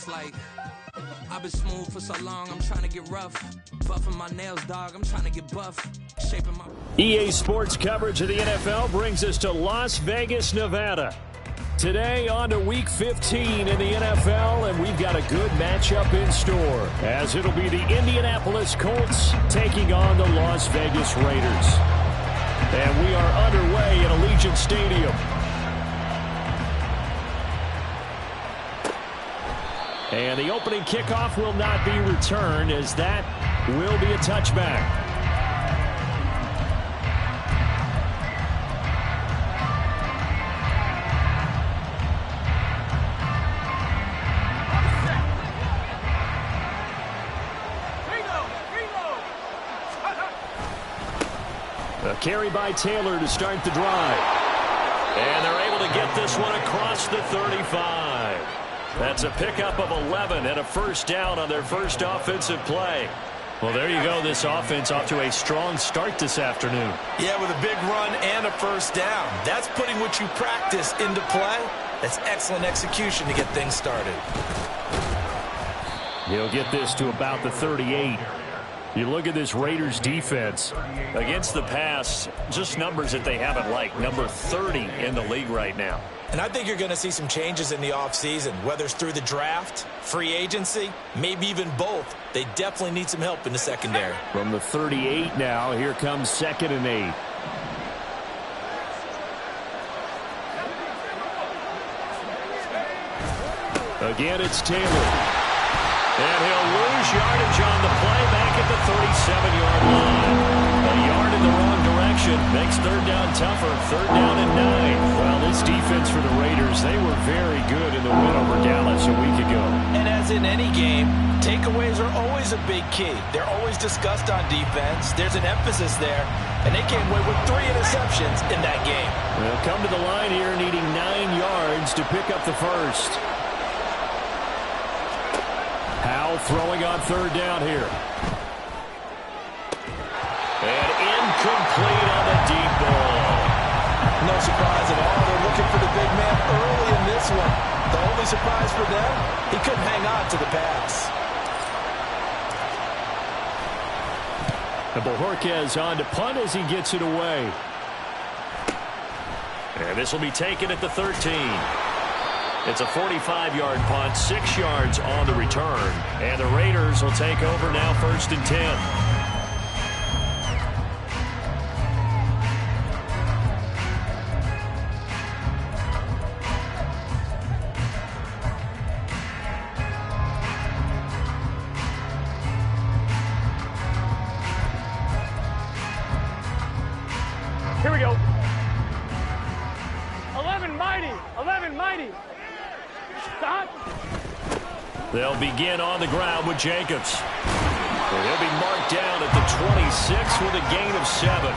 It's like, I've been smooth for so long, I'm trying to get rough. Buffing my nails, dog, I'm trying to get buff. Shaping my... EA Sports coverage of the NFL brings us to Las Vegas, Nevada. Today on to Week 15 in the NFL, and we've got a good matchup in store, as it'll be the Indianapolis Colts taking on the Las Vegas Raiders. And we are underway at Allegiant Stadium. And the opening kickoff will not be returned, as that will be a touchback. A carry by Taylor to start the drive. And they're able to get this one across the 35. That's a pickup of 11 and a first down on their first offensive play. Well, there you go. This offense off to a strong start this afternoon. Yeah, with a big run and a first down. That's putting what you practice into play. That's excellent execution to get things started. He'll get this to about the 38. You look at this Raiders defense against the pass, just numbers that they haven't liked. Number 30 in the league right now. And I think you're going to see some changes in the offseason, whether it's through the draft, free agency, maybe even both. They definitely need some help in the secondary. From the 38 now, here comes 2nd and 8. Again, it's Taylor. And he'll lose yardage on the play back at the 37-yard line. A yard in the wrong direction makes third down tougher. Third down and 9. Well, this defense for the Raiders, they were very good in the win over Dallas a week ago. And as in any game, takeaways are always a big key. They're always discussed on defense. There's an emphasis there. And they came away with 3 interceptions in that game. They'll come to the line here needing 9 yards to pick up the first. Howell throwing on third down here. And incomplete on the deep ball. No surprise at all. They're looking for the big man early in this one. The only surprise for them, he couldn't hang on to the pass. And Bojorquez on to punt as he gets it away. And this will be taken at the 13. It's a 45-yard punt, 6 yards on the return. And the Raiders will take over now 1st and 10. Here we go. 11 mighty. 11 mighty. Stop. They'll begin on the ground with Jacobs. And he'll be marked down at the 26 with a gain of 7.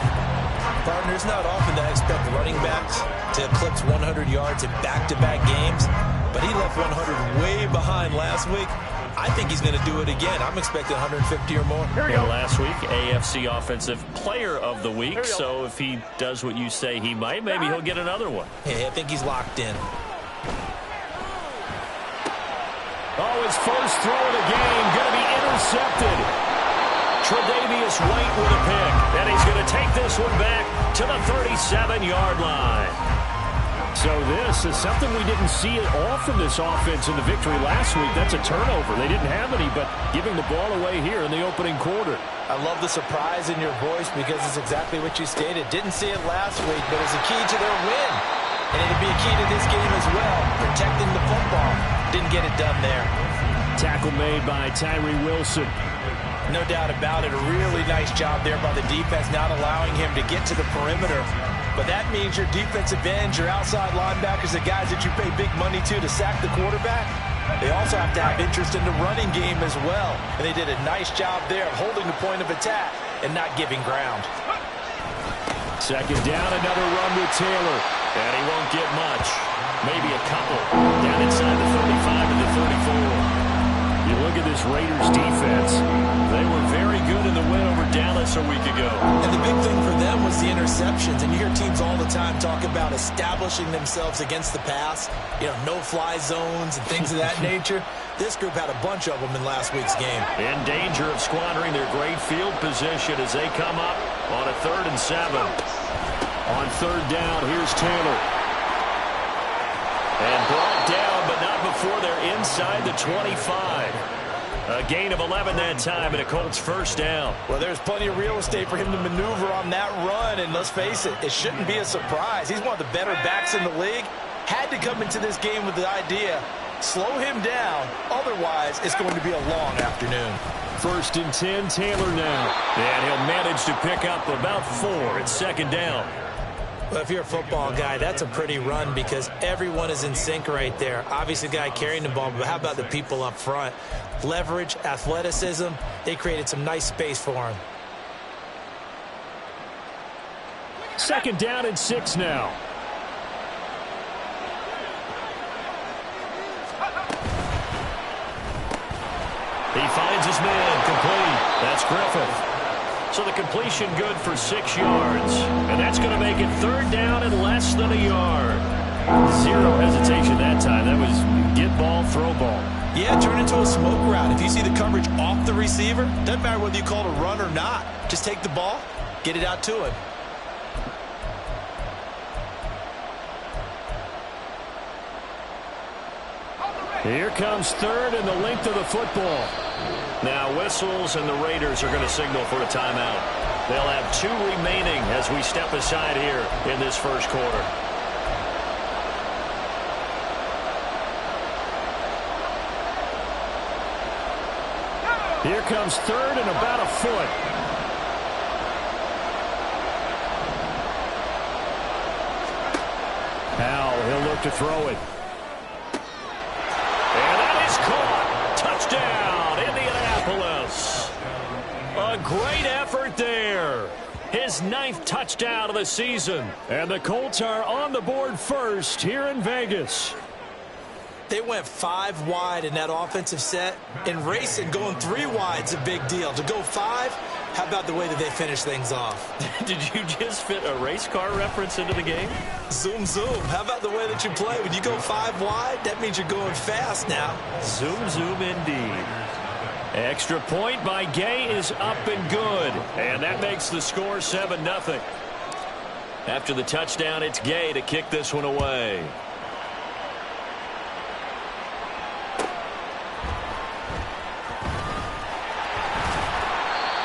Partner, it's not often that I expect running backs to eclipse 100 yards in back-to-back games, but he left 100 way behind last week. I think he's going to do it again. I'm expecting 150 or more. Here we go. Last week, AFC Offensive Player of the Week, so if he does what you say he might, maybe he'll get another one. Yeah, I think he's locked in. Oh, his first throw of the game going to be intercepted. Tre'Davious White with a pick, and he's going to take this one back to the 37-yard line. So this is something we didn't see at all from this offense in the victory last week. That's a turnover. They didn't have any, but giving the ball away here in the opening quarter. I love the surprise in your voice because it's exactly what you stated. Didn't see it last week, but it's a key to their win. And it'll be a key to this game as well, protecting the football. Didn't get it done there. Tackle made by Tyree Wilson. No doubt about it. A really nice job there by the defense, not allowing him to get to the perimeter. But that means your defensive ends, your outside linebackers, the guys that you pay big money to sack the quarterback, they also have to have interest in the running game as well. And they did a nice job there of holding the point of attack and not giving ground. Second down, another run with Taylor. And he won't get much. Maybe a couple. Down inside the 35 and the 34. You look at this Raiders defense. They were very good in the win over Dallas a week ago. And the big thing for them was the interceptions. And you hear teams all the time talk about establishing themselves against the pass. You know, no-fly zones and things of that nature. This group had a bunch of them in last week's game. In danger of squandering their great field position as they come up on a 3rd and 7. On 3rd down, here's Taylor. And brought down, but not before they're inside the 25. A gain of 11 that time, and a Colts first down. Well, there's plenty of real estate for him to maneuver on that run, and let's face it, it shouldn't be a surprise. He's one of the better backs in the league. Had to come into this game with the idea, slow him down, otherwise it's going to be a long afternoon. 1st and 10, Taylor now. And he'll manage to pick up about 4 at 2nd down. Well, if you're a football guy, that's a pretty run because everyone is in sync right there. Obviously, the guy carrying the ball, but how about the people up front? Leverage, athleticism, they created some nice space for him. 2nd down and 6 now. He finds his man, complete. That's Griffith. So the completion good for 6 yards. And that's going to make it 3rd down and less than a yard. 0 hesitation that time. That was get ball, throw ball. Yeah, turn into a smoke route. If you see the coverage off the receiver, doesn't matter whether you call it a run or not. Just take the ball, get it out to him. Here comes 3rd and the length of the football. Now whistles, and the Raiders are going to signal for a timeout. They'll have 2 remaining as we step aside here in this first quarter. Here comes 3rd and about a foot. Powell, he'll look to throw it. And that is caught. Touchdown, Indianapolis. A great effort there. His 9th touchdown of the season. And the Colts are on the board first here in Vegas. They went 5 wide in that offensive set. And racing, going 3 wide is a big deal. To go 5, how about the way that they finish things off? Did you just fit a race car reference into the game? Zoom, zoom. How about the way that you play? When you go 5 wide, that means you're going fast now. Zoom, zoom indeed. Extra point by Gay is up and good. And that makes the score 7-0. After the touchdown, it's Gay to kick this one away.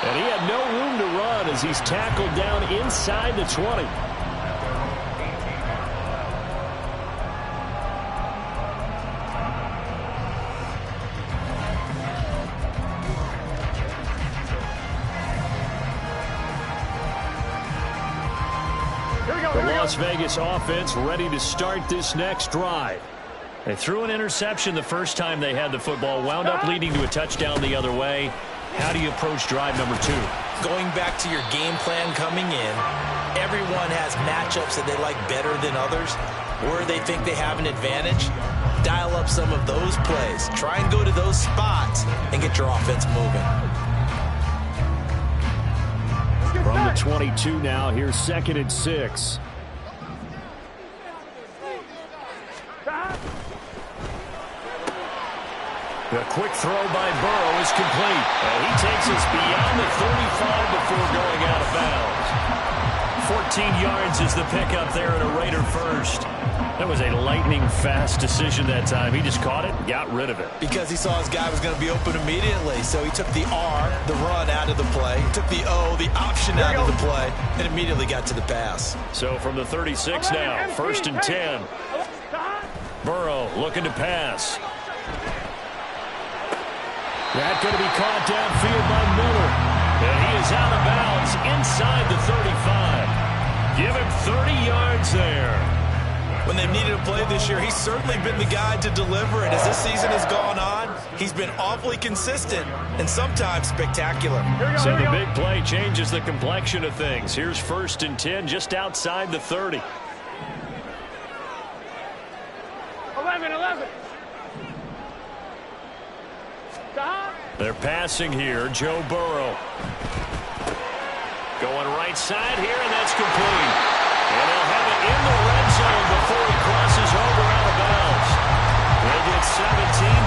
And he had no room to run as he's tackled down inside the 20. The Las Vegas offense ready to start this next drive. They threw an interception the first time they had the football, wound up leading to a touchdown the other way. How do you approach drive number 2? Going back to your game plan coming in, everyone has matchups that they like better than others, where they think they have an advantage. Dial up some of those plays. Try and go to those spots and get your offense moving. From the 22 now, here's 2nd and 6. The quick throw by Burrow is complete. And he takes us beyond the 35 before going out of bounds. 14 yards is the pickup there at a Raider first. That was a lightning-fast decision that time. He just caught it and got rid of it. Because he saw his guy was going to be open immediately. So he took the R, the run, out of the play. He took the O, the option out of the play, and immediately got to the pass. So from the 36 now, 1st and 10. Burrow looking to pass. That's going to be caught downfield by Miller. And he is out of bounds inside the 35. Give him 30 yards there. When they've needed a play this year, he's certainly been the guy to deliver it. As this season has gone on, he's been awfully consistent and sometimes spectacular. So the big play changes the complexion of things. Here's 1st and 10 just outside the 30. 11. They're passing here. Joe Burrow. Going right side here, and that's complete. And they'll have it in the red zone before he crosses over out of bounds. They get 17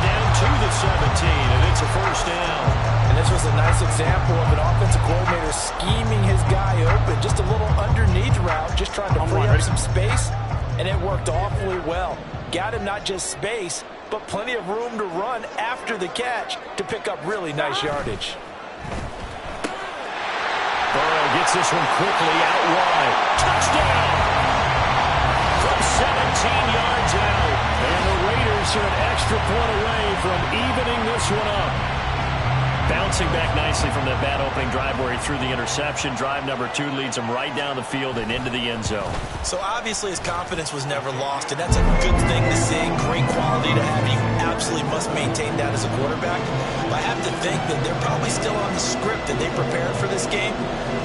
down to the 17, and it's a first down. And this was a nice example of an offensive coordinator scheming his guy open. Just a little underneath route, just trying to free up some space, and it worked awfully well. Got him not just space, but plenty of room to run after the catch to pick up really nice yardage. Burrow gets this one quickly out wide. Touchdown! From 17 yards out. And the Raiders are an extra point away from evening this one up. Bouncing back nicely from that bad opening drive where he threw the interception. Drive number 2 leads him right down the field and into the end zone. So obviously his confidence was never lost, and that's a good thing to see. Great quality to have. You absolutely must maintain that as a quarterback. But I have to think that they're probably still on the script that they prepared for this game.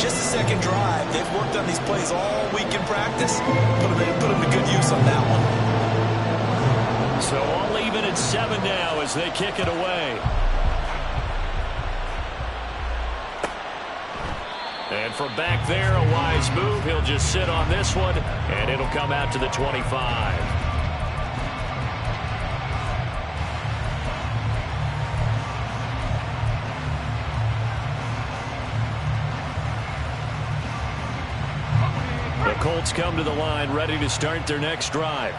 Just a second drive. They've worked on these plays all week in practice. Put them to good use on that one. So all even at 7 now as they kick it away. And from back there, a wise move. He'll just sit on this one, and it'll come out to the 25. The Colts come to the line, ready to start their next drive.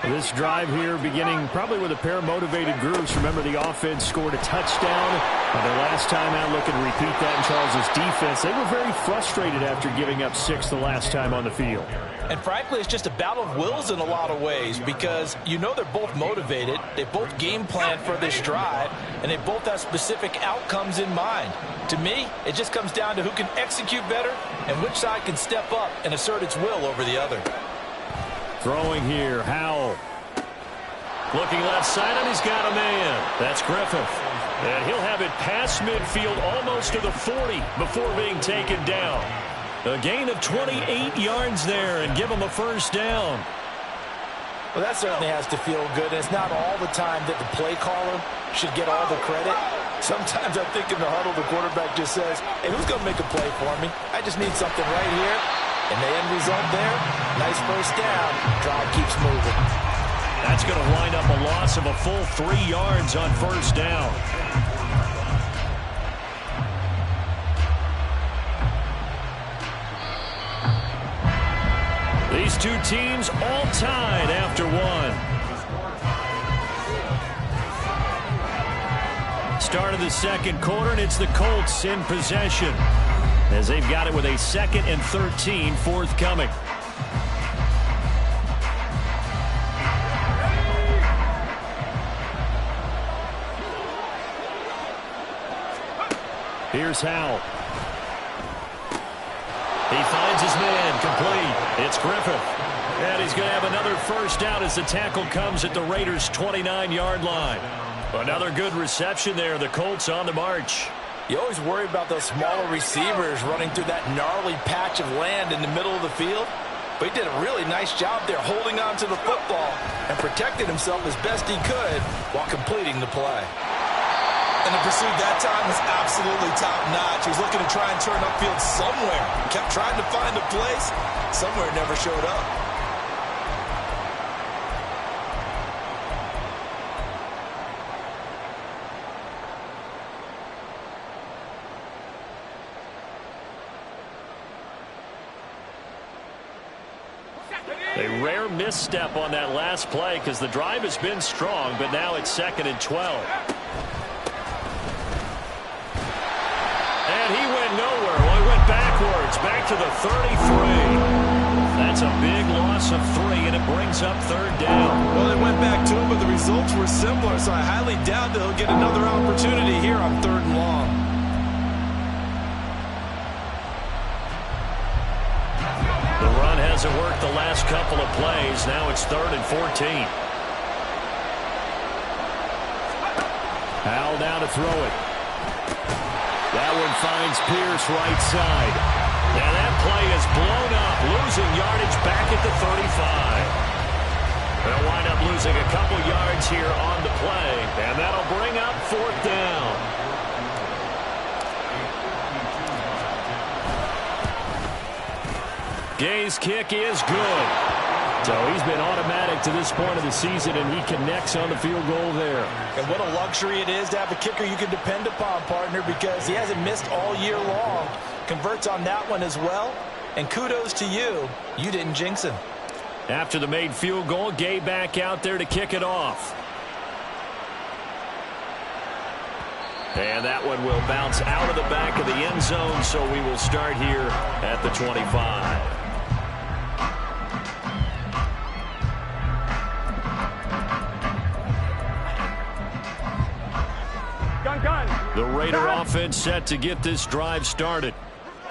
This drive here beginning probably with a pair of motivated groups. Remember, the offense scored a touchdown their last time out. Looking to repeat that in Charles's defense. They were very frustrated after giving up 6 the last time on the field. And frankly, it's just a battle of wills in a lot of ways because you know they're both motivated. They both game plan for this drive, and they both have specific outcomes in mind. To me, it just comes down to who can execute better and which side can step up and assert its will over the other. Throwing here, Howell. Looking left side, and he's got a man. That's Griffith. And he'll have it past midfield almost to the 40 before being taken down. A gain of 28 yards there and give him a first down. Well, that certainly has to feel good. And it's not all the time that the play caller should get all the credit. Sometimes I think in the huddle, the quarterback just says, hey, who's going to make a play for me? I just need something right here. And the end result there, nice first down. Drive keeps moving. That's going to wind up a loss of a full 3 yards on first down. These two teams all tied after one. Start of the second quarter, and it's the Colts in possession, as they've got it with a 2nd and 13 forthcoming. Here's Howell. He finds his man, complete. It's Griffith. And he's going to have another first down as the tackle comes at the Raiders' 29-yard line. Another good reception there. The Colts on the march. You always worry about those smaller receivers running through that gnarly patch of land in the middle of the field. But he did a really nice job there holding on to the football and protected himself as best he could while completing the play. And the pursuit that time was absolutely top-notch. He was looking to try and turn upfield somewhere. Kept trying to find a place. Somewhere it never showed up. A rare misstep on that last play because the drive has been strong, but now it's 2nd and 12. And he went nowhere. Well, he went backwards, back to the 33. That's a big loss of 3, and it brings up 3rd down. Well, they went back to him, but the results were similar, so I highly doubt that he'll get another opportunity here on 3rd and long. The run hasn't worked the last couple of plays. Now it's 3rd and 14. Howell down to throw it. That one finds Pierce right side. And that play is blown up, losing yardage back at the 35. They'll wind up losing a couple yards here on the play, and that'll bring up 4th down. Gay's kick is good. So he's been automatic to this point of the season, and he connects on the field goal there. And what a luxury it is to have a kicker you can depend upon, partner, because he hasn't missed all year long. Converts on that one as well. And kudos to you. You didn't jinx him. After the made field goal, Gay back out there to kick it off. And that one will bounce out of the back of the end zone, so we will start here at the 25. The Raider offense set to get this drive started.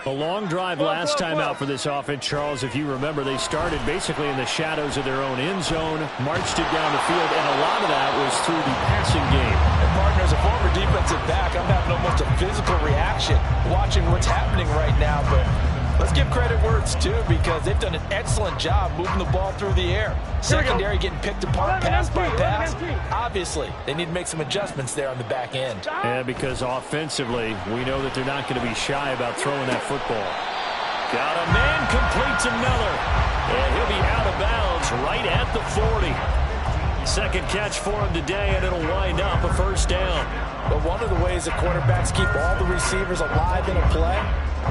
A long drive last time out for this offense, Charles. If you remember, they started basically in the shadows of their own end zone, marched it down the field, and a lot of that was through the passing game. And partner, as a former defensive back, I'm having almost a physical reaction watching what's happening right now. But let's give credit where it's due, because they've done an excellent job moving the ball through the air. Secondary getting picked apart pass by pass. Obviously, they need to make some adjustments there on the back end. Yeah, because offensively, we know that they're not going to be shy about throwing that football. Got a man complete to Miller. And he'll be out of bounds right at the 40. Second catch for him today, and it'll wind up a first down. But one of the ways that quarterbacks keep all the receivers alive in a play,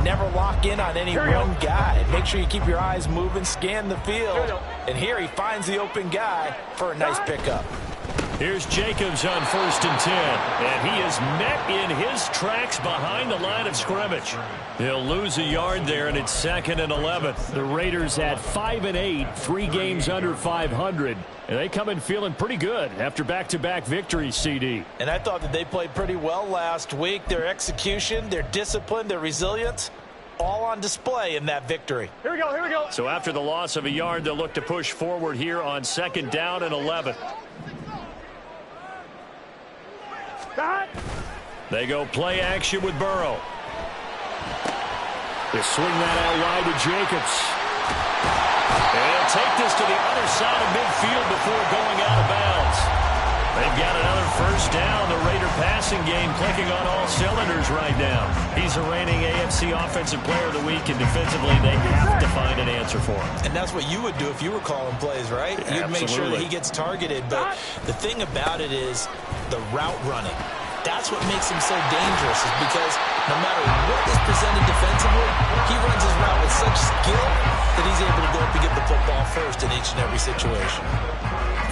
never lock in on any one guy. Make sure you keep your eyes moving, scan the field. And here he finds the open guy for a nice pickup. Here's Jacobs on 1st and 10. And he is met in his tracks behind the line of scrimmage. He'll lose a yard there, and it's 2nd and 11. The Raiders at 5-8, 3 games under 500. And they come in feeling pretty good after back-to-back victories, CD. And I thought that they played pretty well last week. Their execution, their discipline, their resilience, all on display in that victory. Here we go, here we go. So after the loss of a yard, they'll look to push forward here on 2nd down and 11. They go play action with Burrow. They swing that out wide to Jacobs. And they'll take this to the other side of midfield before going out of bounds. They've got another first down. The Raider passing game clicking on all cylinders right now. He's the reigning AFC Offensive Player of the Week, and defensively they have to find an answer for him. And that's what you would do if you were calling plays, right? You'd make sure that he gets targeted. But the thing about it is the route running. That's what makes him so dangerous, is because no matter what is presented defensively, he runs his route with such skill that he's able to go up and get the football first in each and every situation.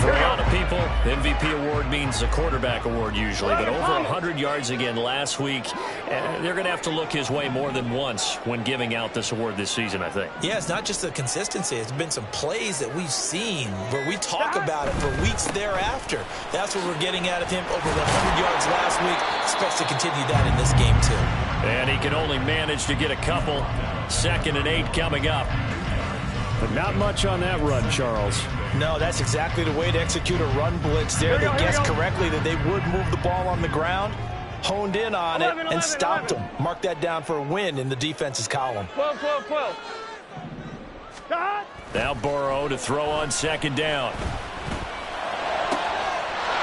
For a lot of people, MVP award means a quarterback award usually, but over 100 yards again last week. They're going to have to look his way more than once when giving out this award this season, I think. Yeah, it's not just the consistency. It's been some plays that we've seen where we talk about it for weeks thereafter. That's what we're getting out of him. Over 100 yards last week. Expects to continue that in this game, too. And he can only manage to get a couple. 2nd and 8 coming up. But not much on that run, Charles. No, that's exactly the way to execute a run blitz there. They guessed correctly that they would move the ball on the ground, honed in on it, and stopped them. Mark that down for a win in the defense's column. 12. Now Burrow to throw on 2nd down.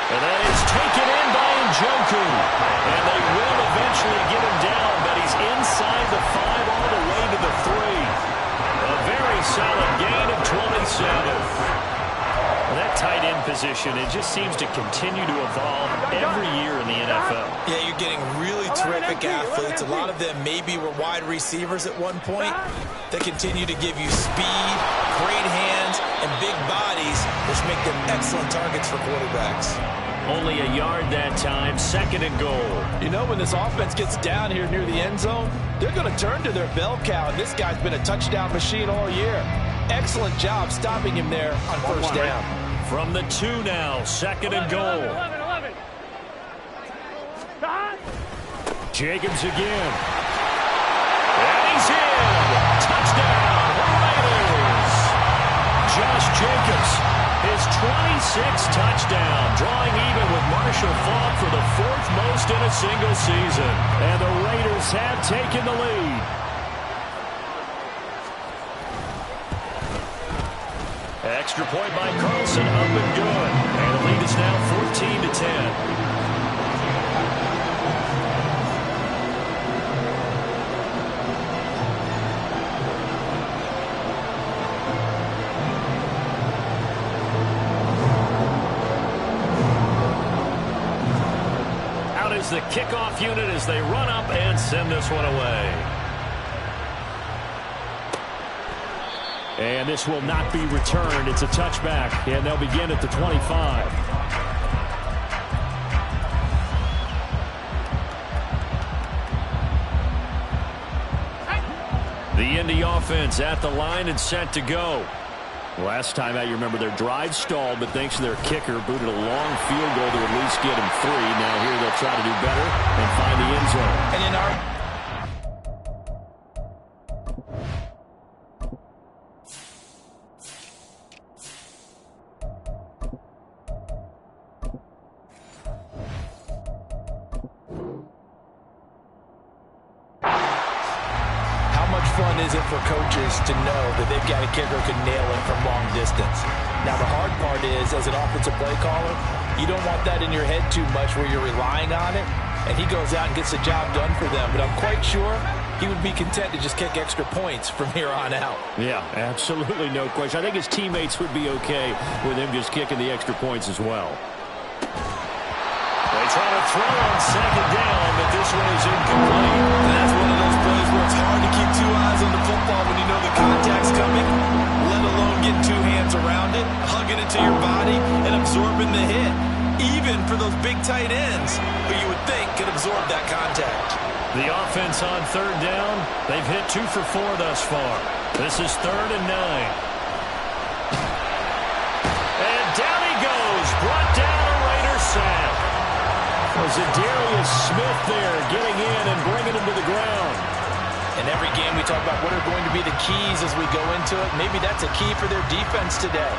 And that is taken in by Njoku. And they will eventually get him down, but he's inside the 5 all the way to the 3. A very solid gain of 27. That tight end position, it just seems to continue to evolve every year in the NFL. Yeah, you're getting really terrific athletes. A lot of them maybe were wide receivers at one point. They continue to give you speed, great hands, and big bodies, which make them excellent targets for quarterbacks. Only a yard that time, 2nd and goal. You know, when this offense gets down here near the end zone, they're going to turn to their bell cow, and this guy's been a touchdown machine all year. Excellent job stopping him there on 1st down. From the 2 now, 2nd and goal. 11. Jacobs again. And he's in. Touchdown, Raiders. Josh Jacobs, his 26th touchdown, drawing even with Marshall Faulk for the 4th most in a single season. And the Raiders have taken the lead. Extra point by Carlson, up and good. And the lead is now 14-10. is the kickoff unit as they run up and send this one away. And this will not be returned. It's a touchback, and they'll begin at the 25. The Indy offense at the line and set to go. Last time out, you remember their drive stalled, but thanks to their kicker, booted a long field goal to at least get him 3. Now here they'll try to do better and find the end zone. And in our... fun is it for coaches to know that they've got a kicker who can nail it from long distance? Now, the hard part is, as an offensive play caller, you don't want that in your head too much where you're relying on it, and he goes out and gets the job done for them. But I'm quite sure he would be content to just kick extra points from here on out. Yeah, absolutely no question. I think his teammates would be okay with him just kicking the extra points as well. They try to throw on second down, but this one is incomplete. And that's one of those plays where it's hard to keep two eyes on the football when you know the contact's coming, let alone getting two hands around it, hugging it to your body, and absorbing the hit, even for those big tight ends who you would think could absorb that contact. The offense on third down, they've hit 2 for 4 thus far. This is 3rd and 9. And down he goes, brought down a Raider sack. Was it Darius Smith there getting in and bringing him to the ground? In every game we talk about what are going to be the keys as we go into it. Maybe that's a key for their defense today.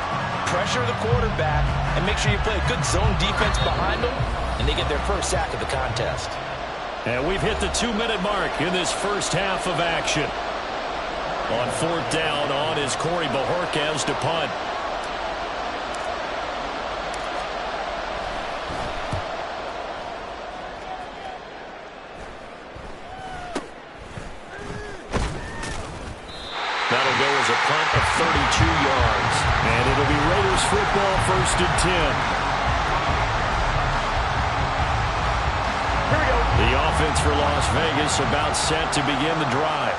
Pressure the quarterback and make sure you play a good zone defense behind them, and they get their first sack of the contest. And we've hit the 2-minute mark in this first half of action. On 4th down, on is Corey Bajorquez to punt. That'll go as a punt of 32 yards. And it'll be Raiders football, 1st and 10. Here we go. The offense for Las Vegas about set to begin the drive.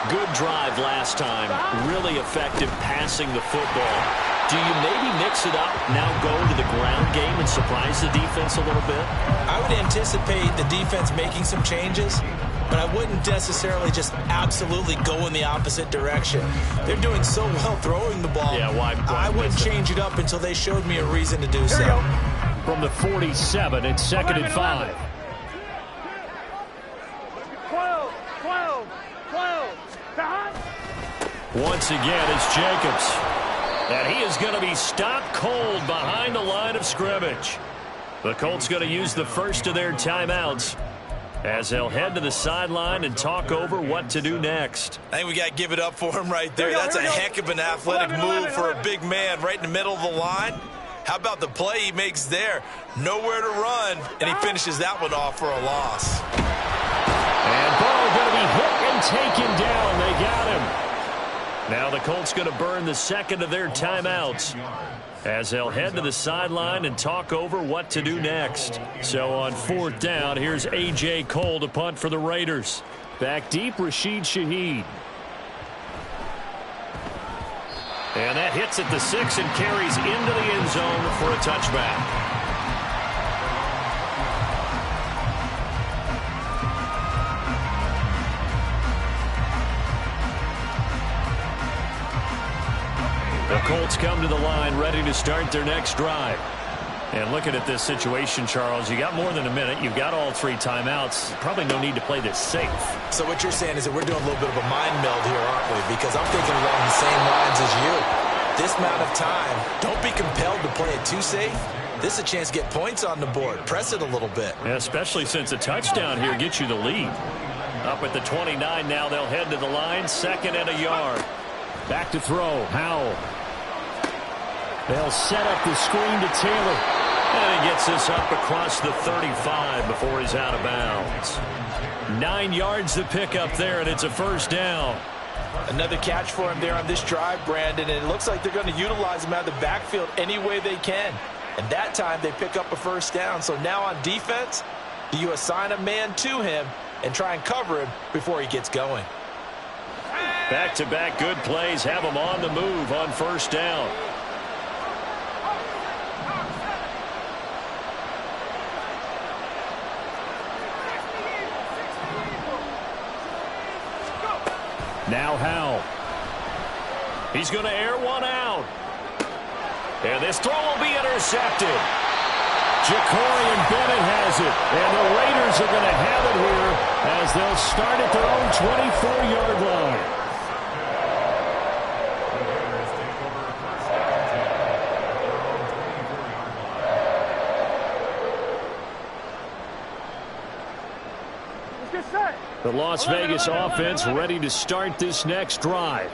Good drive last time. Really effective passing the football. Do you maybe mix it up, now go to the ground game and surprise the defense a little bit? I would anticipate the defense making some changes, but I wouldn't necessarily just absolutely go in the opposite direction. They're doing so well throwing the ball. Yeah, why I wouldn't change it up until they showed me a reason to do so. From the 47, it's 2nd and 5. 12. Once again, it's Jacobs. And he is going to be stopped cold behind the line of scrimmage. The Colts going to use the first of their timeouts as they'll head to the sideline and talk over what to do next. I think we got to give it up for him right there. That's a heck of an athletic move for a big man right in the middle of the line. How about the play he makes there? Nowhere to run, and he finishes that one off for a loss. And ball going to be hit and taken down. They got him. Now the Colts going to burn the second of their timeouts as they'll head to the sideline and talk over what to do next. So on 4th down, here's A.J. Cole to punt for the Raiders. Back deep, Rashid Shaheed. And that hits at the 6 and carries into the end zone for a touchback. The Colts come to the line ready to start their next drive. And looking at this situation, Charles, you got more than a minute. You've got all 3 timeouts. Probably no need to play this safe. So what you're saying is that we're doing a little bit of a mind meld here, aren't we? Because I'm thinking along the same lines as you. This amount of time, don't be compelled to play it too safe. This is a chance to get points on the board. Press it a little bit. Yeah, especially since a touchdown here gets you the lead. Up at the 29 now, they'll head to the line. 2nd and a yard. Back to throw. Howell. They'll set up the screen to Taylor. And he gets this up across the 35 before he's out of bounds. 9 yards to pick up there, and it's a 1st down. Another catch for him there on this drive, Brandon, and it looks like they're going to utilize him out of the backfield any way they can. And that time they pick up a 1st down. So now on defense, Do you assign a man to him and try and cover him before he gets going? Back-to-back good plays have him on the move on first down. Now Howell. He's going to air one out. And this throw will be intercepted. Jacorian Bennett has it. And the Raiders are going to have it here as they'll start at their own 24-yard line. The Las Vegas offense ready to start this next drive.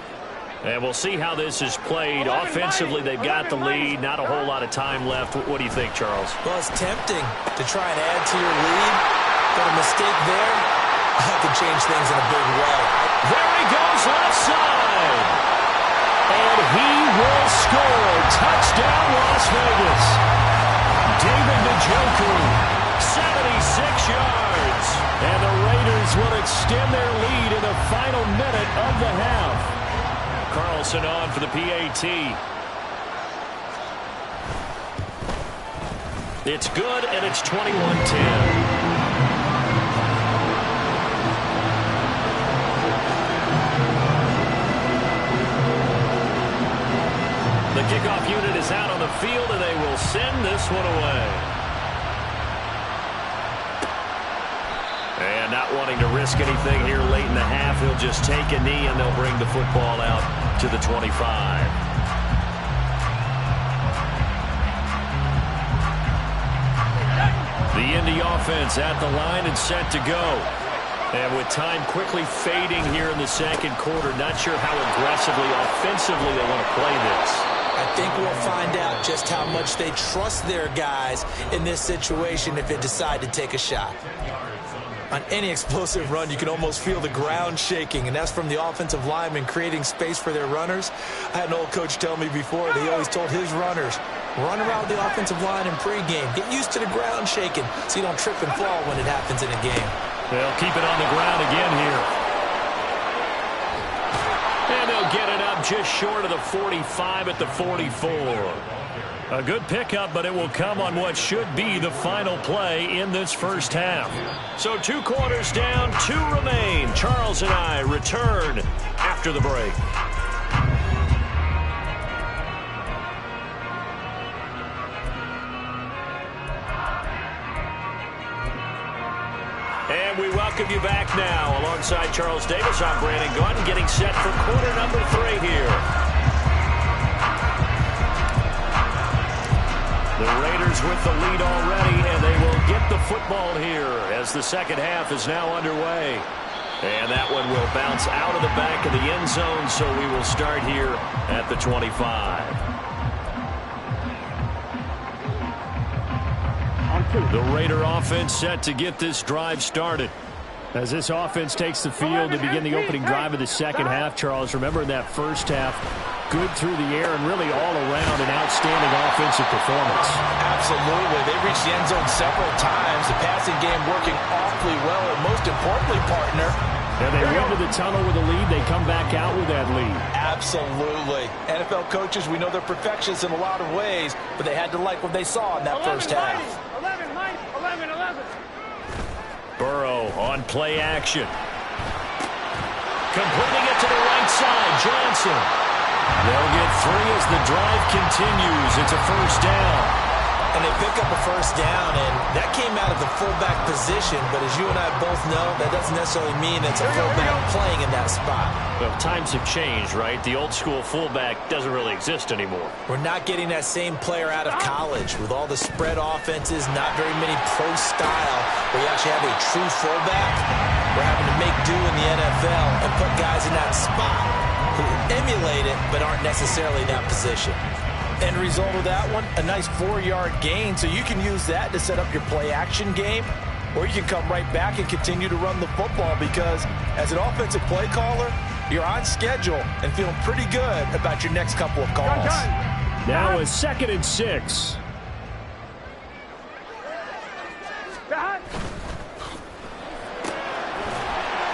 And we'll see how this is played. Offensively, they've got the lead. Not a whole lot of time left. What do you think, Charles? Well, it's tempting to try and add to your lead. But a mistake there, that could change things in a big way. There he goes, left side. And he will score. Touchdown, Las Vegas. David Njoku, 76 yards. And the Raiders will extend their lead in the final minute of the half. Carlson on for the PAT. It's good, and it's 21-10. The kickoff unit is out on the field, and they will send this one away. And not wanting to risk anything here late in the half, he'll just take a knee, and they'll bring the football out to the 25. The Indy offense at the line and set to go. And with time quickly fading here in the second quarter, not sure how aggressively, offensively they want to play this. I think we'll find out just how much they trust their guys in this situation if they decide to take a shot. On any explosive run, you can almost feel the ground shaking, and that's from the offensive linemen creating space for their runners. I had an old coach tell me before, he always told his runners, run around the offensive line in pregame. Get used to the ground shaking so you don't trip and fall when it happens in a game. They'll keep it on the ground again here. And they'll get it up just short of the 45 at the 44. A good pickup, but it will come on what should be the final play in this first half. So 2 quarters down, 2 remain. Charles and I return after the break. And we welcome you back now. Alongside Charles Davis, I'm Brandon Gunn, getting set for quarter number 3 here. The Raiders with the lead already, and they will get the football here as the second half is now underway. And that one will bounce out of the back of the end zone, so we will start here at the 25. The Raider offense set to get this drive started. As this offense takes the field to begin the opening drive of the second half, Charles, remember in that first half, good through the air and really all around an outstanding offensive performance. Absolutely. They reached the end zone several times. The passing game working awfully well, and most importantly, partner, and they went to the tunnel with a lead. They come back out with that lead. Absolutely. NFL coaches, we know they're perfectionists in a lot of ways, but they had to like what they saw in that first half. 11. Burrow on play action. Completing it to the right side, Johnson. They'll get 3 as the drive continues. It's a first down. And they pick up a first down, and that came out of the fullback position, but as you and I both know, that doesn't necessarily mean it's a fullback playing in that spot. Well, times have changed, right? The old school fullback doesn't really exist anymore. We're not getting that same player out of college with all the spread offenses, not very many pro style, where you actually have a true fullback. We're having to make do in the NFL and put guys in that spot who emulate it but aren't necessarily in that position. End result of that one, a nice 4-yard gain, so you can use that to set up your play-action game, or you can come right back and continue to run the football because as an offensive play caller, you're on schedule and feeling pretty good about your next couple of calls. Now a 2nd and 6.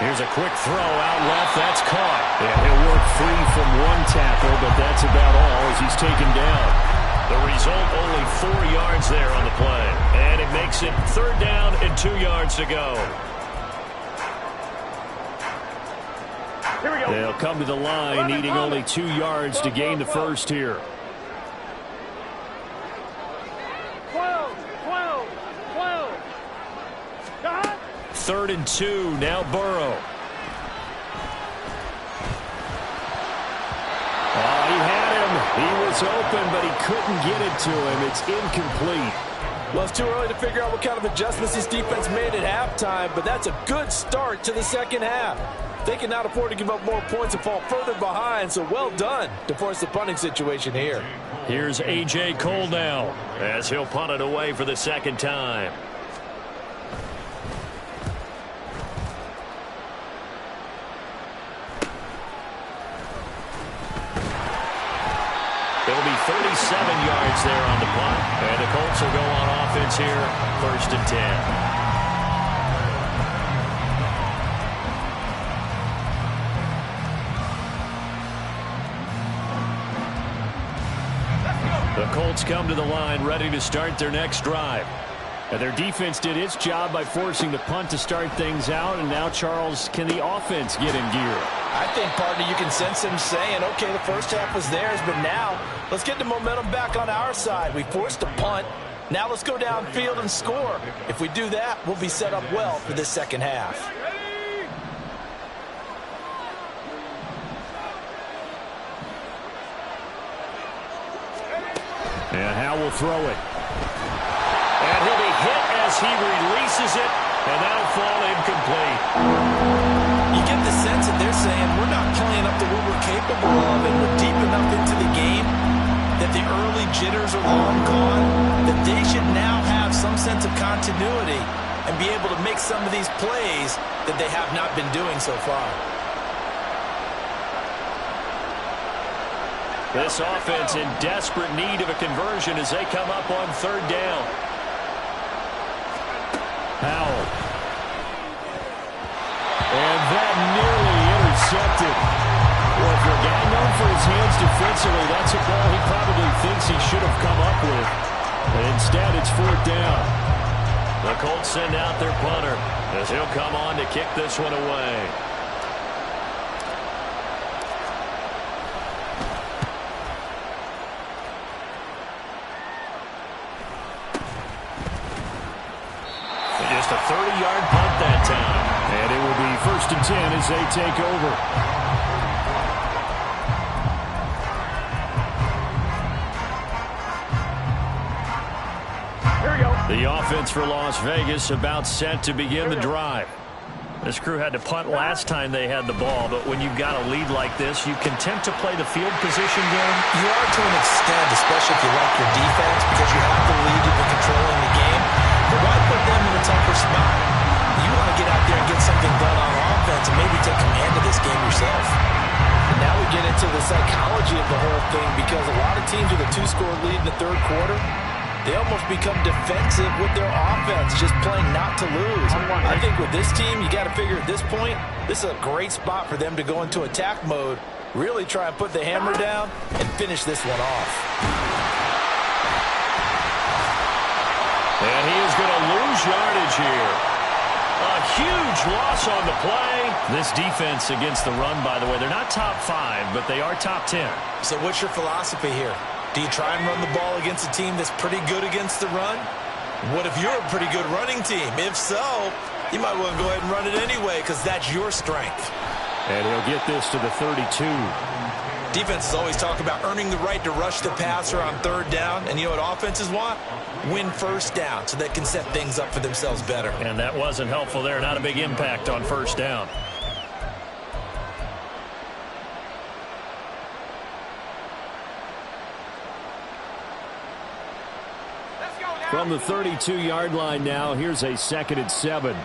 Here's a quick throw out left. That's caught. And he'll work free from one tackle, but that's about all as he's taken down. The result, only 4 yards there on the play. And it makes it 3rd down and 2 yards to go. Here we go. They'll come to the line, needing only 2 yards to gain the first here. 12. 3rd and 2, now Burrow. Oh, he had him. He was open, but he couldn't get it to him. It's incomplete. Well, it's too early to figure out what kind of adjustments this defense made at halftime, but that's a good start to the second half. They cannot afford to give up more points and fall further behind, so well done to force the punting situation here. Here's A.J. Cole now as he'll punt it away for the second time. It'll be 37 yards there on the punt, and the Colts will go on offense here, 1st and 10. The Colts come to the line ready to start their next drive. And their defense did its job by forcing the punt to start things out. And now, Charles, can the offense get in gear? I think, partner, you can sense him saying, okay, the first half was theirs, but now let's get the momentum back on our side. We forced a punt. Now let's go downfield and score. If we do that, we'll be set up well for this second half. And Howe will throw it. And he'll be hit as he releases it, and that'll fall incomplete. You get the sense that they're saying we're not playing up to what we're capable of, and we're deep enough into the game that the early jitters are long gone, that they should now have some sense of continuity and be able to make some of these plays that they have not been doing so far. This offense in desperate need of a conversion as they come up on 3rd down. Howell. And that nearly intercepted. Well, if you're a guy known for his hands defensively, that's a ball he probably thinks he should have come up with. But instead, it's 4th down. The Colts send out their punter as he'll come on to kick this one away. Just a 30-yard punt that time. And it will be 1st and 10 as they take over. Here we go. The offense for Las Vegas about set to begin the drive. This crew had to punt last time they had the ball, but when you've got a lead like this, you can tempt to play the field position game. You are to an extent, especially if you like your defense, because you have the lead, you've been controlling the game. But why put them in a tougher spot? You want to get out there and get something done on offense and maybe take command of this game yourself. And now we get into the psychology of the whole thing, because a lot of teams with a 2-score lead in the 3rd quarter, they almost become defensive with their offense, just playing not to lose. I think with this team, you got to figure at this point, this is a great spot for them to go into attack mode, really try and put the hammer down and finish this one off. And he is going to lose yardage here. A huge loss on the play. This defense against the run, by the way, they're not top 5, but they are top 10. So what's your philosophy here? Do you try and run the ball against a team that's pretty good against the run? What if you're a pretty good running team? If so, you might want to go ahead and run it anyway, because that's your strength. And he'll get this to the 32. Defenses always talk about earning the right to rush the passer on 3rd down. And you know what offenses want? Win 1st down so they can set things up for themselves better. And that wasn't helpful there. Not a big impact on 1st down. From the 32-yard line now, here's a 2nd and 7.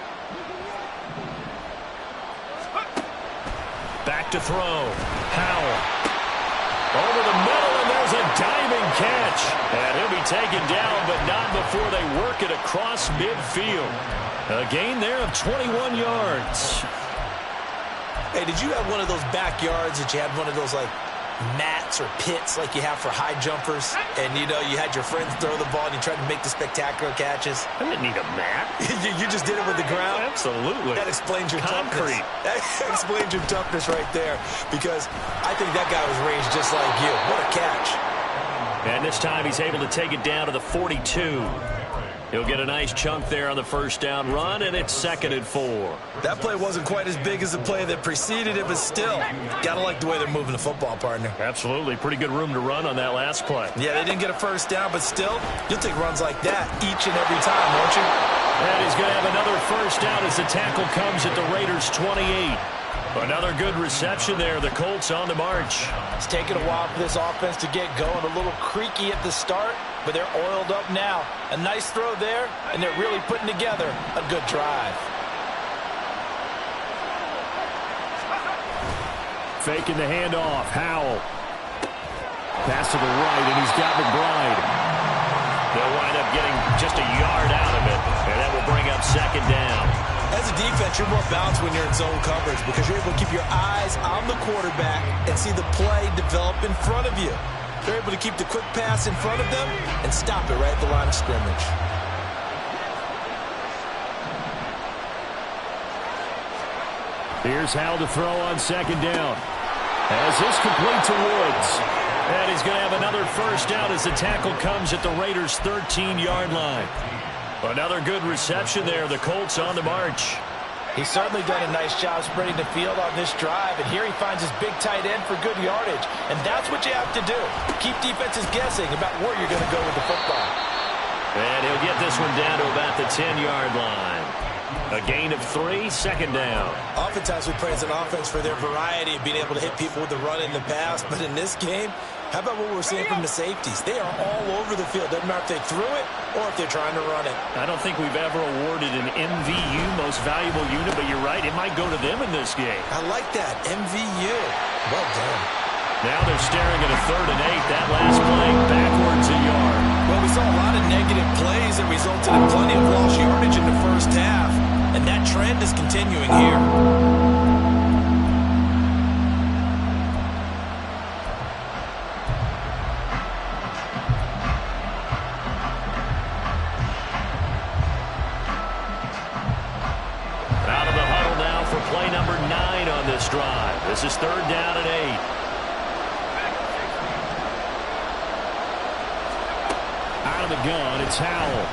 Back to throw. Howell. Over the middle, and there's a diving catch. And he'll be taken down, but not before they work it across midfield. A gain there of 21 yards. Hey, did you have one of those backyards that you had one of those, like, mats or pits like you have for high jumpers? And, you know, you had your friends throw the ball and you tried to make the spectacular catches? I didn't need a mat. You just did it with the ground? Absolutely. That explains your Concrete. toughness. That explains your toughness right there, because I think that guy was raised just like you. What a catch. And this time he's able to take it down to the 42. He'll get a nice chunk there on the first down run, and it's 2nd and 4. That play wasn't quite as big as the play that preceded it, but still, gotta like the way they're moving the football, partner. Absolutely. Pretty good room to run on that last play. Yeah, they didn't get a first down, but still, you'll take runs like that each and every time, won't you? And he's going to have another first down as the tackle comes at the Raiders' 28. Another good reception there. The Colts on the march. It's taken a while for this offense to get going. A little creaky at the start, but they're oiled up now. A nice throw there, and they're really putting together a good drive. Faking the handoff. Howell. Pass to the right, and he's got McBride. They'll wind up getting just a yard out of it, and that will bring up 2nd down. As a defense, you're more balanced when you're in zone coverage because you're able to keep your eyes on the quarterback and see the play develop in front of you. They're able to keep the quick pass in front of them and stop it right at the line of scrimmage. Here's Howell to throw on 2nd down. As this complete to Woods. And he's going to have another first down as the tackle comes at the Raiders' 13-yard line. Another good reception there. The Colts on the march. He's certainly done a nice job spreading the field on this drive, and here he finds his big tight end for good yardage. And that's what you have to do. Keep defenses guessing about where you're going to go with the football. And he'll get this one down to about the 10-yard line. A gain of 3, 2nd down. Oftentimes we praise an offense for their variety of being able to hit people with the run in the pass, but in this game, how about what we're seeing from the safeties? They are all over the field. Doesn't matter if they threw it or if they're trying to run it. I don't think we've ever awarded an MVU, most valuable unit, but you're right, it might go to them in this game. I like that, MVU. Well done. Now they're staring at a 3rd and 8. That last play, backwards a yard. Well, we saw a lot of negative plays that resulted in plenty of lost yardage in the first half, and that trend is continuing here. Play number 9 on this drive. This is 3rd down and 8. Out of the gun, it's Howell.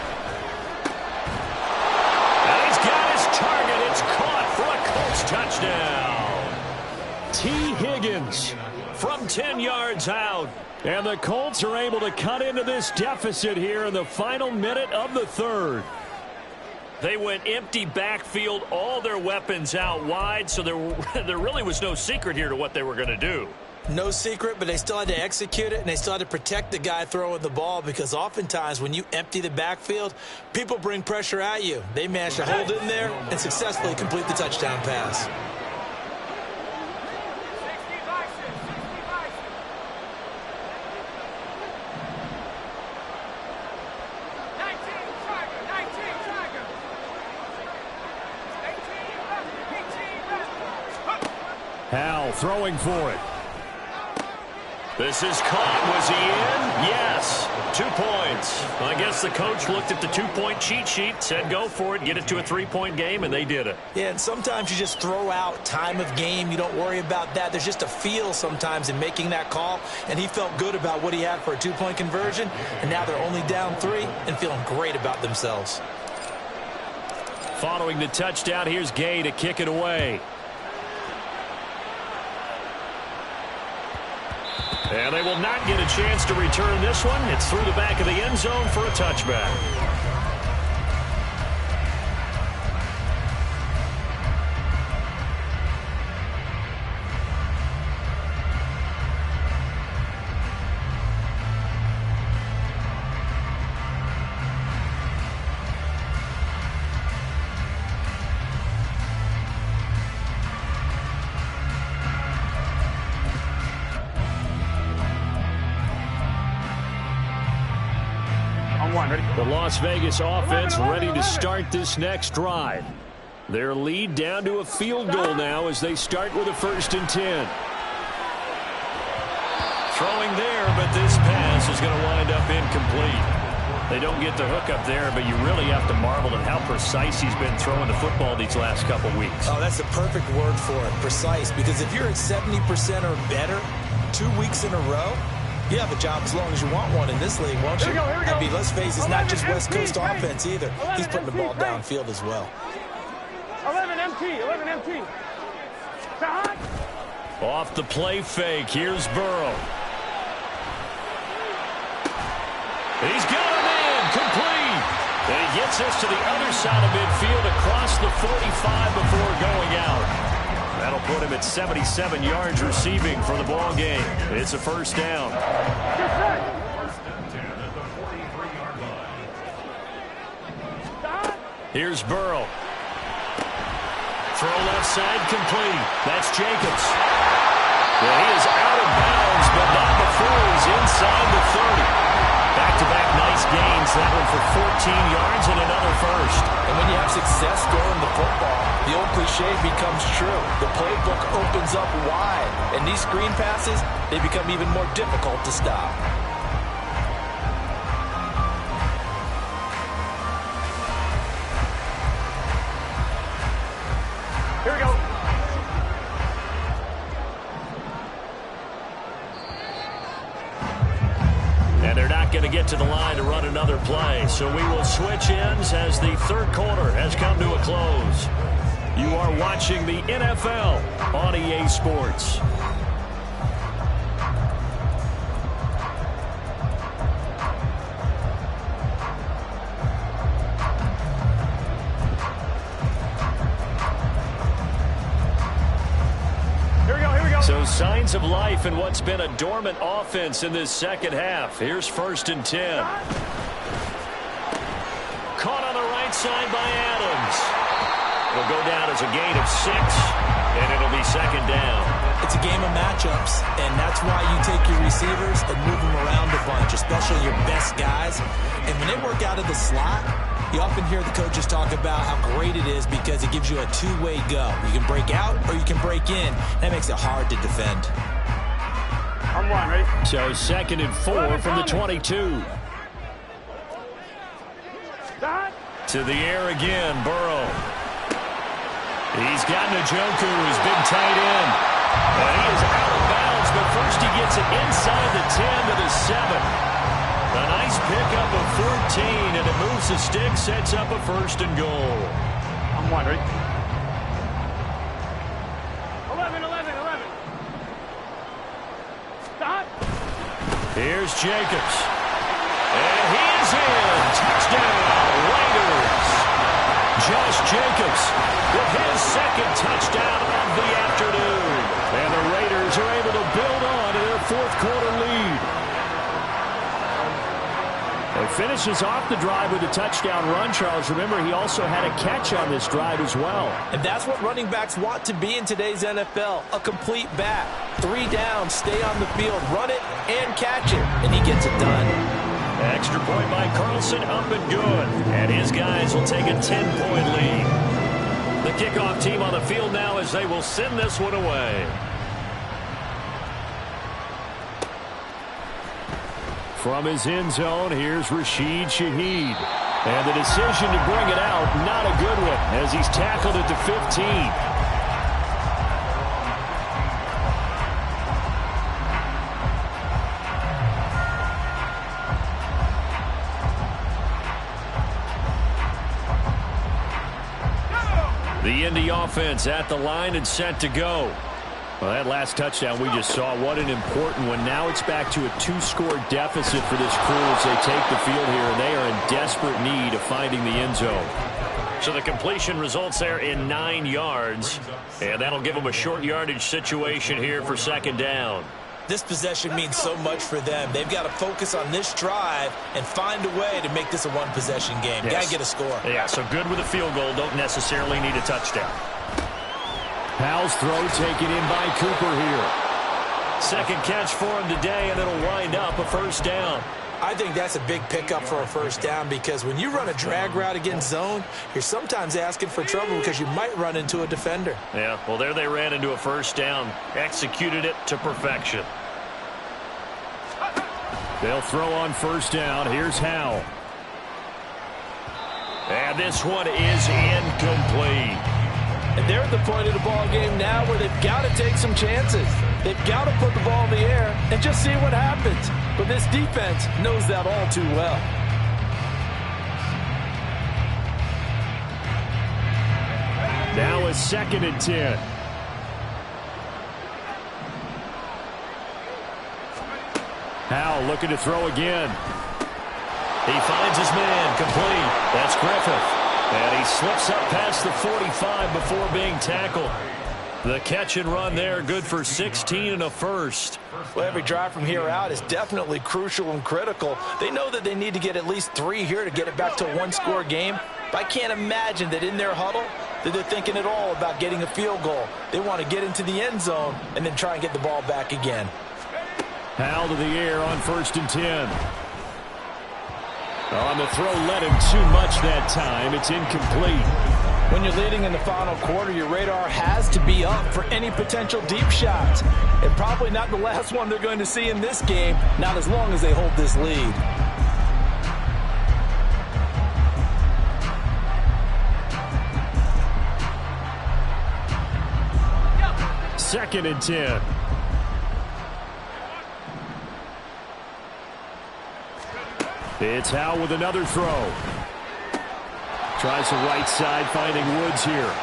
And he's got his target. It's caught for a Colts touchdown. T. Higgins From 10 yards out. And the Colts are able to cut into this deficit here in the final minute of the 3rd. They went empty backfield, all their weapons out wide, so there really was no secret here to what they were going to do. No secret, but they still had to execute it, and they still had to protect the guy throwing the ball, because oftentimes when you empty the backfield, people bring pressure at you. They managed to hold in there and successfully complete the touchdown pass. Howell throwing for it. This is caught. Was he in? Yes. 2 points. I guess the coach looked at the 2-point cheat sheet, said go for it, get it to a 3-point game, and they did it. Yeah, and sometimes you just throw out time of game. You don't worry about that. There's just a feel sometimes in making that call, and he felt good about what he had for a 2-point conversion, and now they're only down 3 and feeling great about themselves. Following the touchdown, here's Gay to kick it away. And they will not get a chance to return this one. It's through the back of the end zone for a touchback. The Las Vegas offense ready to start this next drive. Their lead down to a field goal now as they start with a 1st and 10. Throwing there, but this pass is going to wind up incomplete. They don't get the hook up there, but you really have to marvel at how precise he's been throwing the football these last couple weeks. Oh, that's the perfect word for it, precise. Because if you're at 70% or better 2 weeks in a row, you have a job as long as you want one in this league, won't you? Here we go. I mean, let's face it, it's not just West Coast hey. offense either. He's putting the ball downfield as well. 11 MT. Shot. Off the play fake, here's Burrow. He's got him in, complete. And he gets us to the other side of midfield across the 45 before going out. That'll put him at 77 yards receiving for the ball game. It's a 1st down. Here's Burrow. Throw left side, complete. That's Jacobs. Well, he is out of bounds, but not before he's inside the 30. Back-to-back nice gains. That one for 14 yards and another 1st. And when you have success throwing the football, the old cliche becomes true. The playbook opens up wide. And these screen passes, they become even more difficult to stop. Here we go. And they're not going to get to the line to run another play. So we will switch ends as the 3rd quarter has come to a close. You are watching the NFL on EA Sports. So signs of life in what's been a dormant offense in this 2nd half. Here's 1st and 10. Caught on the right side by Adams. It'll go down as a gain of 6, and it'll be 2nd down. It's a game of matchups, and that's why you take your receivers and move them around a bunch, especially your best guys. And when they work out of the slot, you often hear the coaches talk about how great it is because it gives you a two-way go. You can break out or you can break in. That makes it hard to defend. I'm one, ready? So 2nd and 4 from the 22. Shot. To the air again, Burrow. He's got Njoku, his big tight end. And he is out of bounds, but first he gets it inside the 10 to the 7. A nice pickup of 14, and it moves the stick, sets up a 1st and goal. I'm one, ready? 11. Shot. Here's Jacobs. And he is in. Touchdown, Raiders. Josh Jacobs with his 2nd touchdown of the afternoon. And the Raiders are able to build on to their 4th quarter lead. He finishes off the drive with a touchdown run, Charles. Remember, he also had a catch on this drive as well. And that's what running backs want to be in today's NFL, a complete back. 3 down, stay on the field, run it, and catch it. And he gets it done. Extra point by Carlson, up and good. And his guys will take a 10-point lead. The kickoff team on the field now as they will send this one away. From his end zone, here's Rashid Shaheed. And the decision to bring it out, not a good one, as he's tackled at the 15. The Indy offense at the line and set to go. Well, that last touchdown we just saw, what an important one. Now it's back to a 2-score deficit for this crew as they take the field here, and they are in desperate need of finding the end zone. So the completion results there in 9 yards, and that'll give them a short yardage situation here for 2nd down. This possession means so much for them. They've got to focus on this drive and find a way to make this a one-possession game. Yes. Got to get a score. Yeah, so good with a field goal. Don't necessarily need a touchdown. Powell's throw taken in by Cooper here. 2nd catch for him today, and it'll wind up a 1st down. I think that's a big pickup for a first down because when you run a drag route against zone, you're sometimes asking for trouble because you might run into a defender. Yeah, well, there they ran into a first down. Executed it to perfection. They'll throw on first down. Here's Howell. And this one is incomplete. And they're at the point of the ball game now where they've got to take some chances. They've got to put the ball in the air and just see what happens. But this defense knows that all too well. Now a 2nd and 10. Howell looking to throw again. He finds his man, complete. That's Griffith. And he slips up past the 45 before being tackled. The catch and run there, good for 16 and a first. Well, every drive from here out is definitely crucial and critical. They know that they need to get at least 3 here to get it back to a one-score game. But I can't imagine that in their huddle that they're thinking at all about getting a field goal. They want to get into the end zone and then try and get the ball back again. Howell to the air on 1st and 10. On the throw, led him too much that time. It's incomplete. When you're leading in the final quarter, your radar has to be up for any potential deep shots. And probably not the last one they're going to see in this game, not as long as they hold this lead. Second and 10. It's Howell with another throw. Tries the right side, finding Woods here.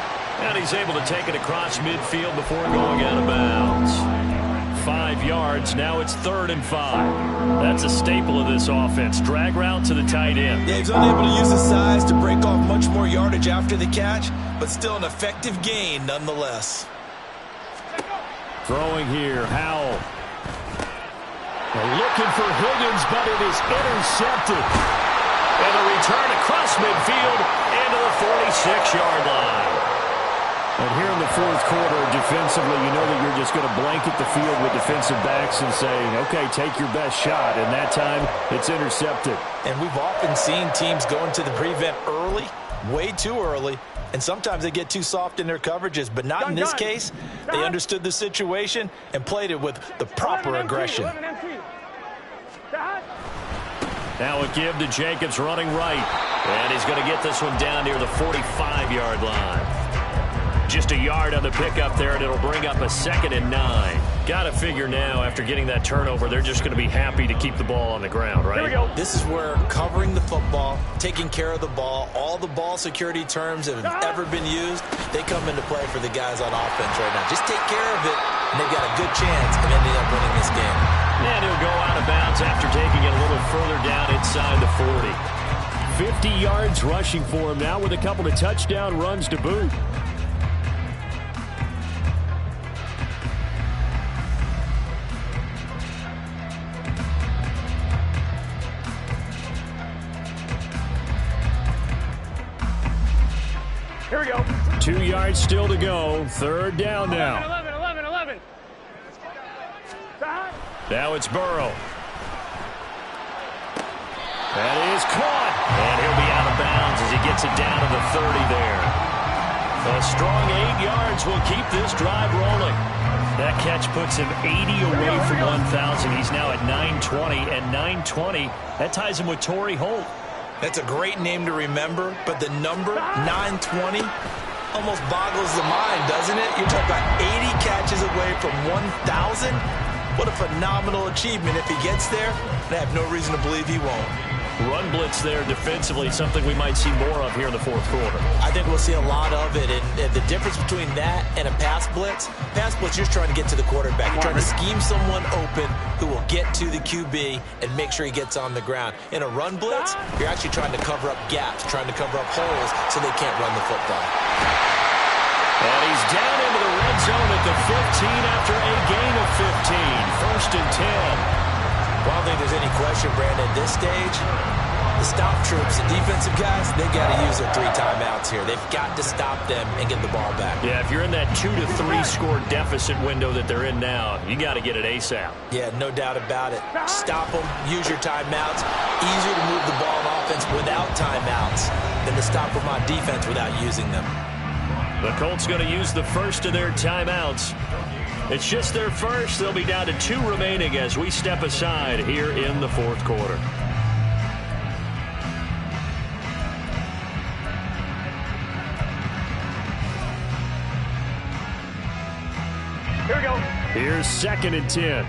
And he's able to take it across midfield before going out of bounds. 5 yards, now it's 3rd and 5. That's a staple of this offense. Drag route to the tight end. Yeah, he's unable to use his size to break off much more yardage after the catch, but still an effective gain nonetheless. Throwing here, Howell. Looking for Higgins, but it is intercepted. And a return across midfield into the 46-yard line. And here in the 4th quarter, defensively, you know that you're just going to blanket the field with defensive backs and say, okay, take your best shot. And that time, it's intercepted. And we've often seen teams go into the prevent early, way too early, and sometimes they get too soft in their coverages. But not in this case. They understood the situation and played it with the proper aggression. Now a give to Jacobs running right. And he's going to get this one down near the 45-yard line. Just a yard on the pickup there, and it'll bring up a 2nd and 9. Got to figure now, after getting that turnover, they're just going to be happy to keep the ball on the ground, right? Here we go. This is where covering the football, taking care of the ball, all the ball security terms that have ever been used, they come into play for the guys on offense right now. Just take care of it, and they've got a good chance of ending up winning this game. And he'll go out of bounds after taking it a little further down inside the 40. 50 yards rushing for him now with a couple of touchdown runs to boot. Here we go. 2 yards still to go. 3rd down now. 11. Now it's Burrow. That is caught. And he'll be out of bounds as he gets it down to the 30 there. A strong 8 yards will keep this drive rolling. That catch puts him 80 away from 1,000. He's now at 920, and 920, that ties him with Torrey Holt. That's a great name to remember, but the number 920 almost boggles the mind, doesn't it? You're talking about 80 catches away from 1,000. What a phenomenal achievement if he gets there. I have no reason to believe he won't. Run blitz there defensively, something we might see more of here in the 4th quarter. I think we'll see a lot of it, and the difference between that and a pass blitz, you're trying to get to the quarterback. You're trying to scheme someone open who will get to the QB and make sure he gets on the ground. In a run blitz, you're actually trying to cover up gaps, trying to cover up holes so they can't run the football. And he's down into the red zone at the 15 after a gain of 15. 1st and 10. Well, I don't think there's any question, Brandon, at this stage, the stop troops, the defensive guys, they got to use their 3 timeouts here. They've got to stop them and get the ball back. Yeah, if you're in that 2 to 3 score deficit window that they're in now, you got to get it ASAP. Yeah, no doubt about it. Stop them, use your timeouts. Easier to move the ball on offense without timeouts than to stop them on defense without using them. The Colts going to use the first of their timeouts. It's just their first. They'll be down to 2 remaining as we step aside here in the fourth quarter. Here we go. Here's 2nd and 10.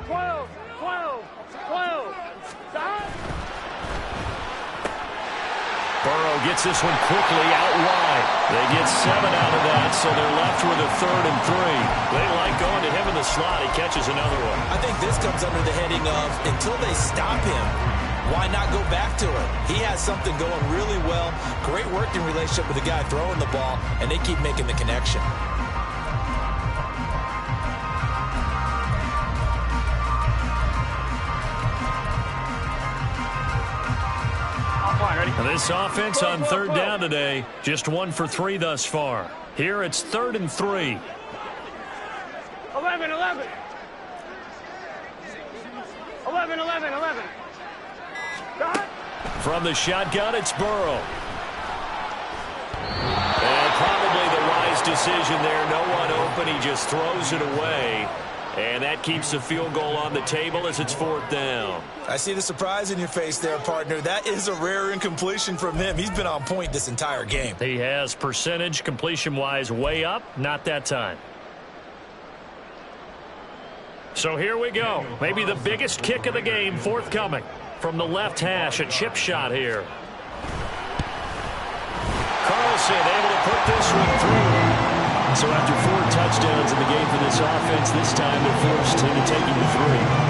12, 12, 12. Stop. Burrow gets this one quickly out wide. They get 7 out of that, so they're left with a 3rd and 3. They like going to him in the slot. He catches another one. I think this comes under the heading of until they stop him, why not go back to it? He has something going really well. Great working relationship with the guy throwing the ball, and they keep making the connection. This offense on 3rd down today, just 1 for 3 thus far. Here it's 3rd and 3. 11, 11. 11, 11, 11. Stop. From the shotgun, it's Burrow. And probably the wise decision there. No one open. He just throws it away. And that keeps the field goal on the table as it's 4th down. I see the surprise in your face there, partner. That is a rare incompletion from him. He's been on point this entire game. He has percentage completion-wise way up. Not that time. So here we go. Maybe the biggest kick of the game forthcoming. From the left hash, a chip shot here. Carlson able to put this one through. So after 4 touchdowns in the game for this offense, this time they're forced into taking the 3.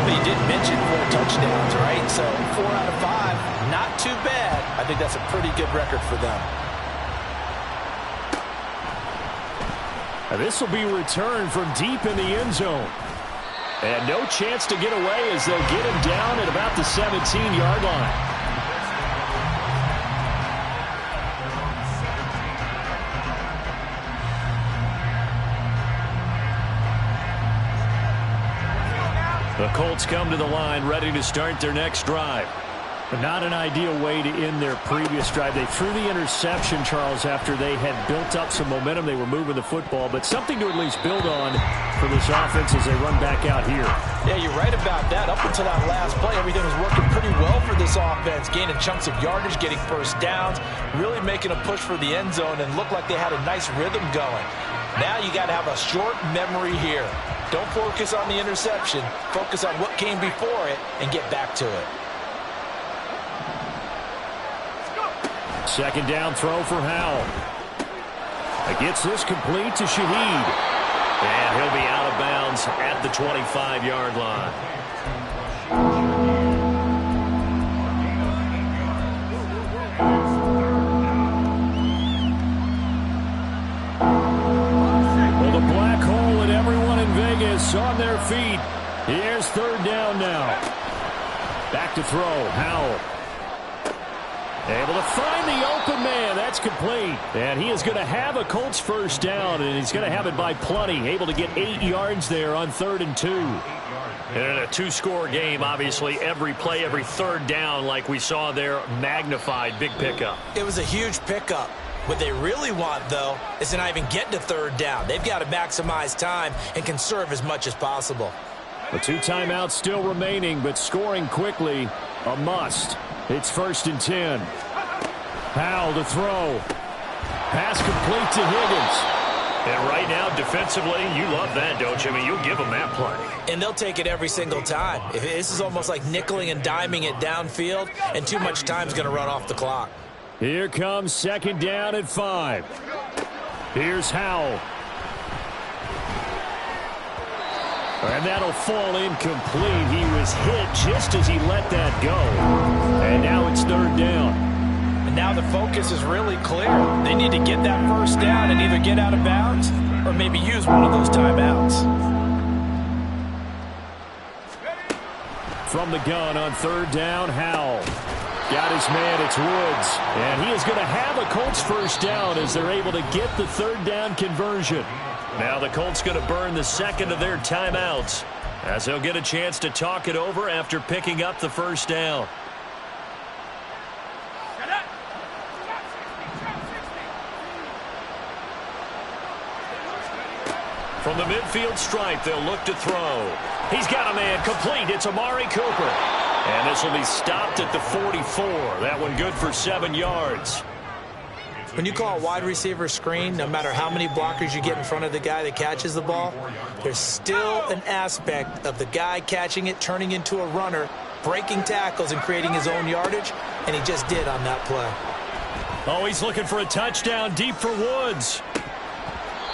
But you did mention 4 touchdowns, right? So 4 out of 5, not too bad. I think that's a pretty good record for them. This will be returned from deep in the end zone. And no chance to get away as they'll get him down at about the 17-yard line. The Colts come to the line ready to start their next drive. But not an ideal way to end their previous drive. They threw the interception, Charles, after they had built up some momentum. They were moving the football, but something to at least build on for this offense as they run back out here. Yeah, you're right about that. Up until that last play, everything was working pretty well for this offense, gaining chunks of yardage, getting first downs, really making a push for the end zone, and looked like they had a nice rhythm going. Now you got to have a short memory here. Don't focus on the interception. Focus on what came before it and get back to it. 2nd down throw for Howell. It gets this complete to Shaheed. And he'll be out of bounds at the 25-yard line. Well, the black hole and everyone in Vegas on their feet. Here's 3rd down now. Back to throw. Howell. Able to find the open man. That's complete. And he is going to have a Colts first down, and he's going to have it by plenty. Able to get 8 yards there on 3rd and 2. And in a 2-score game, obviously, every play, every 3rd down, like we saw there, magnified. Big pickup. It was a huge pickup. What they really want, though, is to not even get to 3rd down. They've got to maximize time and conserve as much as possible. The 2 timeouts still remaining, but scoring quickly, a must. It's 1st and 10. Howell to throw. Pass complete to Higgins. And right now, defensively, you love that, don't you? I mean, you'll give them that play. And they'll take it every single time. This is almost like nickeling and diming it downfield, and too much time is going to run off the clock. Here comes 2nd down at 5. Here's Howell. And that'll fall incomplete. He was hit just as he let that go. And now it's 3rd down. And now the focus is really clear. They need to get that first down and either get out of bounds or maybe use one of those timeouts. From the gun on 3rd down, Howell. Got his man, it's Woods. And he is going to have a Colts first down as they're able to get the third down conversion. Now the Colts going to burn the second of their timeouts as they'll get a chance to talk it over after picking up the first down. From the midfield stripe, they'll look to throw. He's got a man complete. It's Amari Cooper. And this will be stopped at the 44. That one good for 7 yards. When you call a wide receiver screen, no matter how many blockers you get in front of the guy that catches the ball, there's still an aspect of the guy catching it, turning into a runner, breaking tackles and creating his own yardage, and he just did on that play. Oh, he's looking for a touchdown deep for Woods.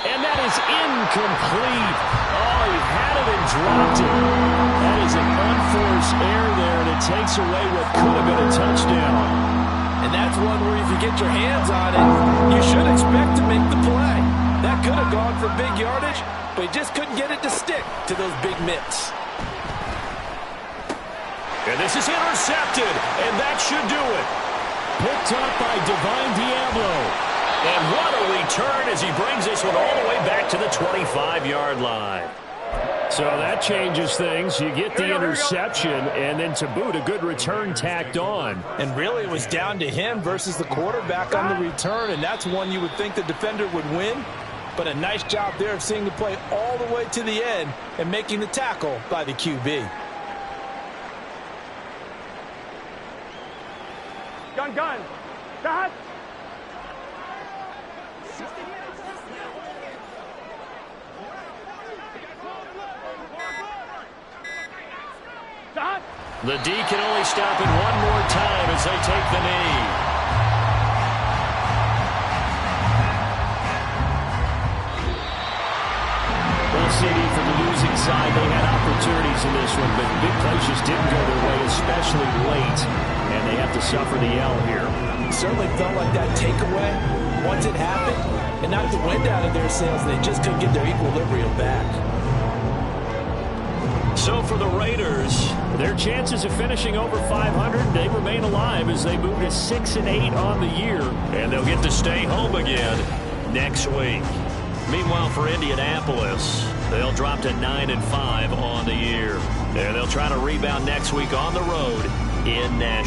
And that is incomplete. Oh, he had it and dropped it. That is an unforced error there, and it takes away what could have been a touchdown. And that's one where if you get your hands on it, you should expect to make the play. That could have gone for big yardage, but he just couldn't get it to stick to those big mitts. And this is intercepted, and that should do it. Picked up by Divine Diablo. And what a return as he brings this one all the way back to the 25-yard line. So that changes things. You get the interception, and then to boot, a good return tacked on. And really, it was down to him versus the quarterback on the return, and that's one you would think the defender would win. But a nice job there of seeing the play all the way to the end and making the tackle by the QB. Gun. Dot. Dot. The D can only stop it one more time as they take the knee. Well, CD, for the losing side, they had opportunities in this one, but big plays just didn't go their way, especially late, and they have to suffer the L here. It certainly felt like that takeaway, once it happened, and knocked the wind out of their sails, and they just couldn't get their equilibrium back. So for the Raiders, their chances of finishing over 500, they remain alive as they move to 6-8 on the year, and they'll get to stay home again next week. Meanwhile, for Indianapolis, they'll drop to 9-5 on the year, and they'll try to rebound next week on the road in Nashville.